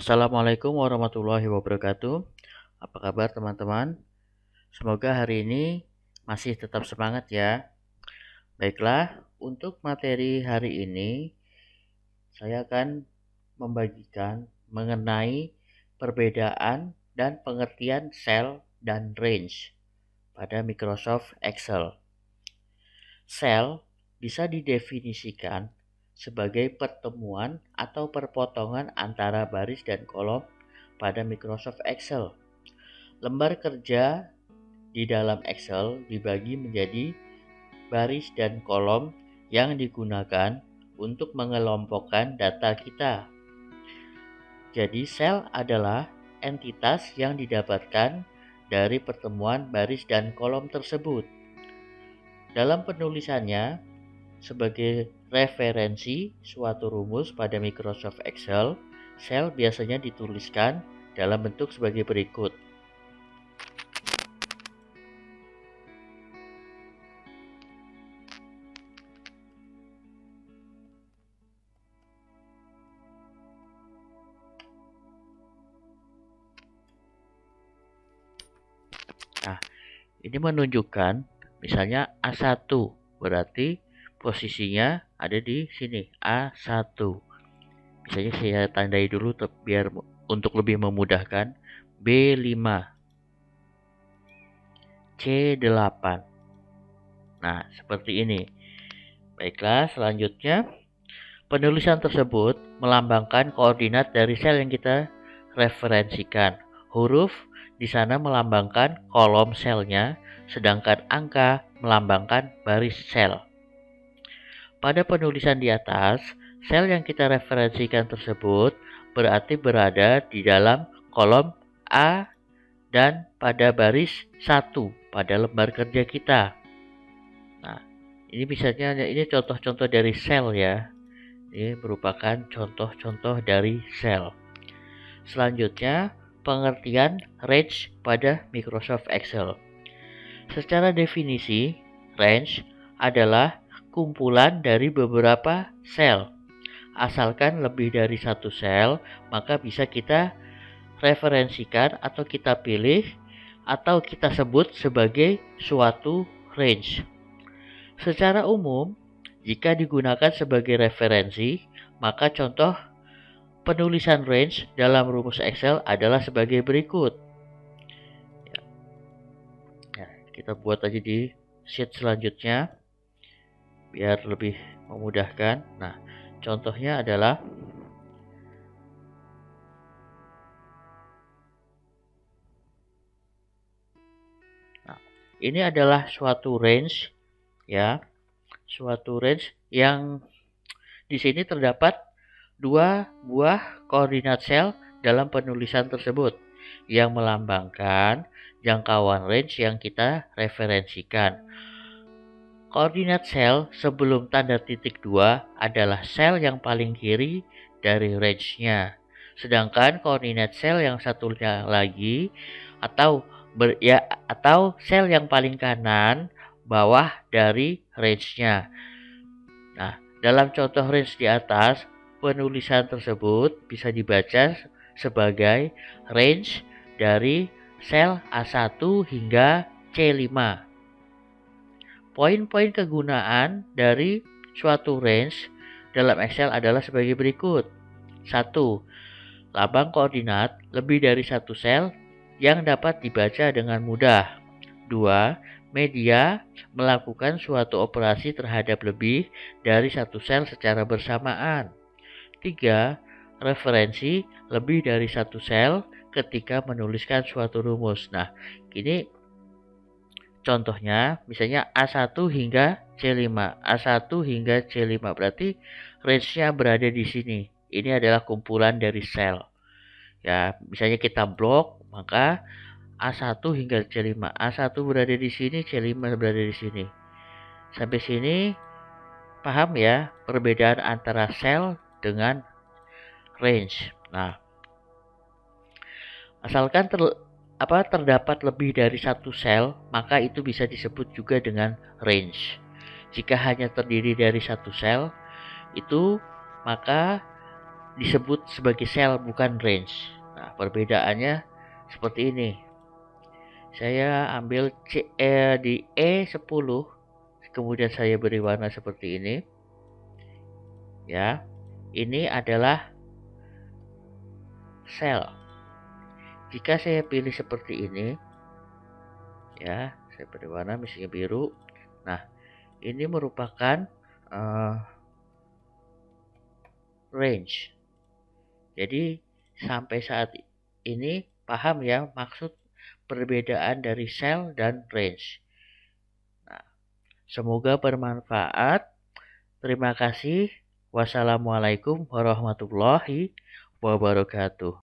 Assalamualaikum warahmatullahi wabarakatuh. Apa kabar teman-teman? Semoga hari ini masih tetap semangat ya. Baiklah, untuk materi hari ini saya akan membagikan mengenai perbedaan dan pengertian cell dan range pada Microsoft Excel. Cell bisa didefinisikan sebagai pertemuan atau perpotongan antara baris dan kolom pada Microsoft Excel. Lembar kerja di dalam Excel dibagi menjadi baris dan kolom yang digunakan untuk mengelompokkan data kita. Jadi sel adalah entitas yang didapatkan dari pertemuan baris dan kolom tersebut. Dalam penulisannya, sebagai referensi suatu rumus pada Microsoft Excel, sel biasanya dituliskan dalam bentuk sebagai berikut. Nah, ini menunjukkan misalnya A1, berarti posisinya ada di sini, A1. Misalnya saya tandai dulu biar untuk lebih memudahkan. B5, C8. Nah, seperti ini. Baiklah, selanjutnya penulisan tersebut melambangkan koordinat dari sel yang kita referensikan. Huruf di sana melambangkan kolom selnya, sedangkan angka melambangkan baris sel. Pada penulisan di atas, sel yang kita referensikan tersebut berarti berada di dalam kolom A dan pada baris 1 pada lembar kerja kita. Nah, ini misalnya ini contoh-contoh dari sel ya. Ini merupakan contoh-contoh dari sel. Selanjutnya, pengertian range pada Microsoft Excel. Secara definisi, range adalah kumpulan dari beberapa sel. Asalkan lebih dari satu sel, maka bisa kita referensikan atau kita pilih atau kita sebut sebagai suatu range. Secara umum, jika digunakan sebagai referensi, maka contoh penulisan range dalam rumus Excel adalah sebagai berikut. Ya, kita buat aja di sheet selanjutnya biar lebih memudahkan. Nah, contohnya adalah ini adalah suatu range ya. Suatu range yang di sini terdapat dua buah koordinat sel dalam penulisan tersebut yang melambangkan jangkauan range yang kita referensikan. Koordinat sel sebelum tanda titik 2 adalah sel yang paling kiri dari range-nya. Sedangkan koordinat sel yang satunya lagi atau sel yang paling kanan bawah dari range-nya. Nah, dalam contoh range di atas, penulisan tersebut bisa dibaca sebagai range dari sel A1 hingga C5. Poin-poin kegunaan dari suatu range dalam Excel adalah sebagai berikut. 1. Lambang koordinat lebih dari satu sel yang dapat dibaca dengan mudah. 2. Media melakukan suatu operasi terhadap lebih dari satu sel secara bersamaan. 3. Referensi lebih dari satu sel ketika menuliskan suatu rumus. Nah, ini contohnya misalnya A1 hingga C5. A1 hingga C5 berarti range-nya berada di sini. Ini adalah kumpulan dari sel. Ya, misalnya kita blok, maka A1 hingga C5. A1 berada di sini, C5 berada di sini. Sampai sini paham ya perbedaan antara sel dengan range. Nah, asalkan terdapat lebih dari satu sel, maka itu bisa disebut juga dengan range. Jika hanya terdiri dari satu sel, itu maka disebut sebagai sel, bukan range. Nah, perbedaannya seperti ini. Saya ambil di E10, kemudian saya beri warna seperti ini. Ya, ini adalah sel. Jika saya pilih seperti ini, ya, saya beri warna misalnya biru. Nah, ini merupakan range. Jadi sampai saat ini paham ya maksud perbedaan dari sel dan range. Nah, semoga bermanfaat. Terima kasih. Wassalamualaikum warahmatullahi wabarakatuh.